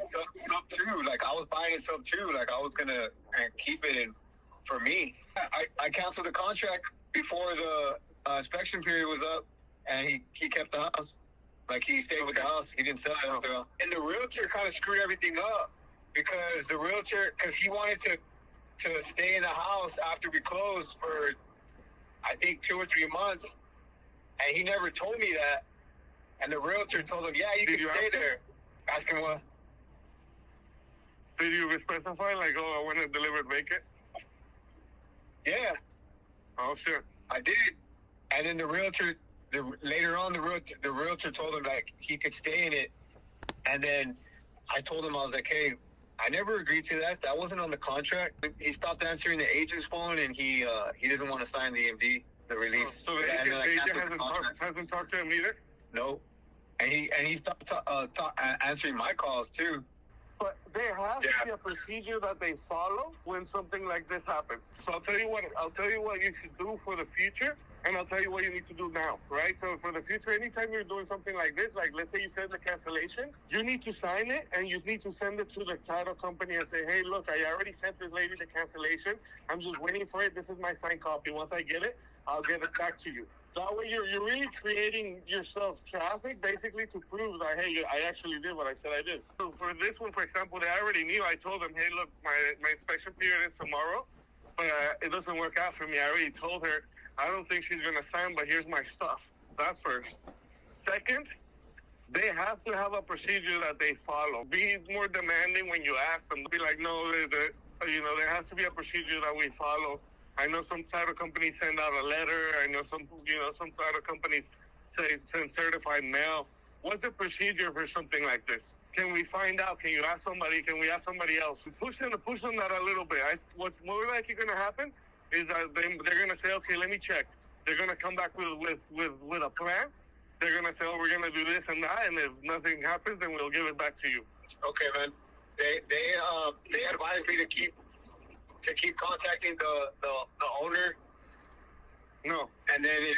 it sub two. Like I was buying it sub two. Like I was gonna keep it in for me. I canceled the contract before the inspection period was up, and he kept the house. Like he stayed with the house. He didn't sell it. And the realtor kind of screwed everything up because he wanted to stay in the house after we closed for I think 2 or 3 months, and he never told me that. And the realtor told him, "Yeah, you can stay there." Ask him what? Did you specify like, "Oh, I want to deliver it vacant"? Yeah. Oh shit. I did. And then the realtor told him like he could stay in it. And then I told him, I was like, "Hey, I never agreed to that. That wasn't on the contract." He stopped answering the agent's phone, and he doesn't want to sign the EMD, the release. So the agent hasn't talked to him either? No. And he stopped answering my calls too. But there has to be a procedure that they follow when something like this happens. So I'll tell you what you should do for the future, and I'll tell you what you need to do now, right? So for the future, anytime you're doing something like this, like let's say you send the cancellation, you need to sign it, and you need to send it to the title company and say, "Hey, look, I already sent this lady the cancellation. I'm just waiting for it. This is my signed copy. Once I get it, I'll get it back to you." That way you're really creating yourself traffic, basically, to prove that, hey, I actually did what I said I did. So for this one, for example, they already knew. I told them, "Hey, look, my inspection period is tomorrow, but it doesn't work out for me." I already told her, I don't think she's going to sign, but here's my stuff. That's first. Second, they have to have a procedure that they follow. Be more demanding when you ask them. Be like, "No, there has to be a procedure that we follow." I know some title companies send out a letter. I know some title companies send certified mail. What's the procedure for something like this? Can we find out? Can you ask somebody? Can we ask somebody else? Push them that a little bit. What's more likely going to happen is that they're going to say, "Okay, let me check." They're going to come back with a plan. They're going to say, "Oh, we're going to do this and that, and if nothing happens, then we'll give it back to you." Okay, man. They advised me to keep contacting the owner. No. And then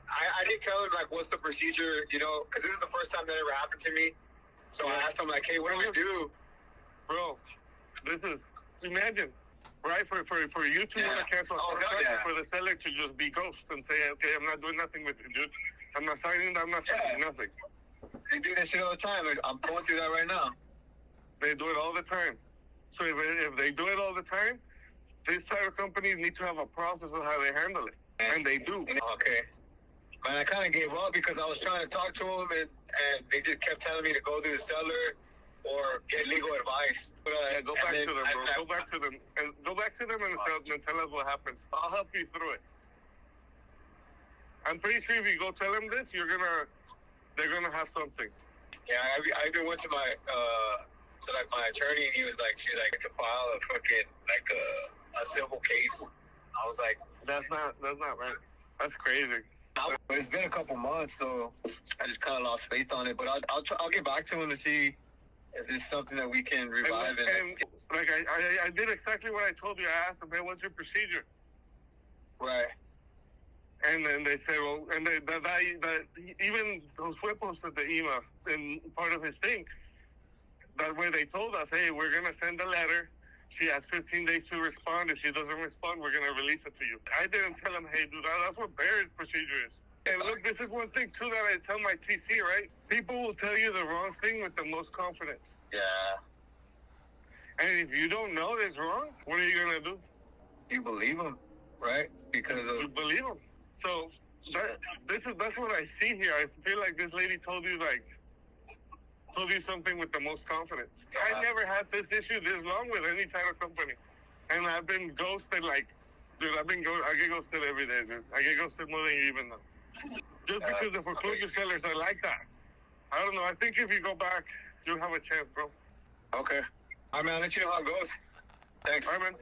I didn't tell him like what's the procedure, because this is the first time that ever happened to me. So I asked him like, "Hey, what do I do?" Bro, this is, imagine, right? For you to want to cancel a contract, for the seller to just be ghost and say, "Okay, I'm not doing nothing with you, dude. I'm not signing nothing." They do that shit all the time. I'm going through that right now. They do it all the time. So if they do it all the time, these type of companies need to have a process of how they handle it. And they do. Okay. Man, I kind of gave up because I was trying to talk to them, and they just kept telling me to go to the seller or get legal advice. Go back to them, bro. Go back to them and tell us what happens. I'll help you through it. I'm pretty sure if you go tell them this, they're gonna have something. Yeah, I even went to my my attorney, and she's like, to file a fucking a civil case. I was like, that's not right. That's crazy. But it's been a couple months, so I just kind of lost faith on it. But I'll get back to him to see if this is something that we can revive. And like I did exactly what I told you. I asked them, "Hey, what's your procedure?" Right. And then they say, well, and that even those posted the email and part of his thing. That way they told us, "Hey, we're going to send a letter. She has 15 days to respond. If she doesn't respond, we're going to release it to you." I didn't tell him, "Hey, dude, that's what Barrett's procedure is." And look, this is one thing, too, that I tell my TC, right? People will tell you the wrong thing with the most confidence. Yeah. And if you don't know it's wrong, what are you going to do? You believe them, right? Because you believe them. So that's what I see here. I feel like this lady told you something with the most confidence. I never had this issue this long with any title company. And I've been ghosted I get ghosted every day, dude. I get ghosted more than you even know. Just because the foreclosure sellers are like that. I don't know. I think if you go back, you'll have a chance, bro. Okay. All right, man. I'll let you know how it goes. Thanks. All right, man.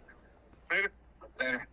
Later. Later.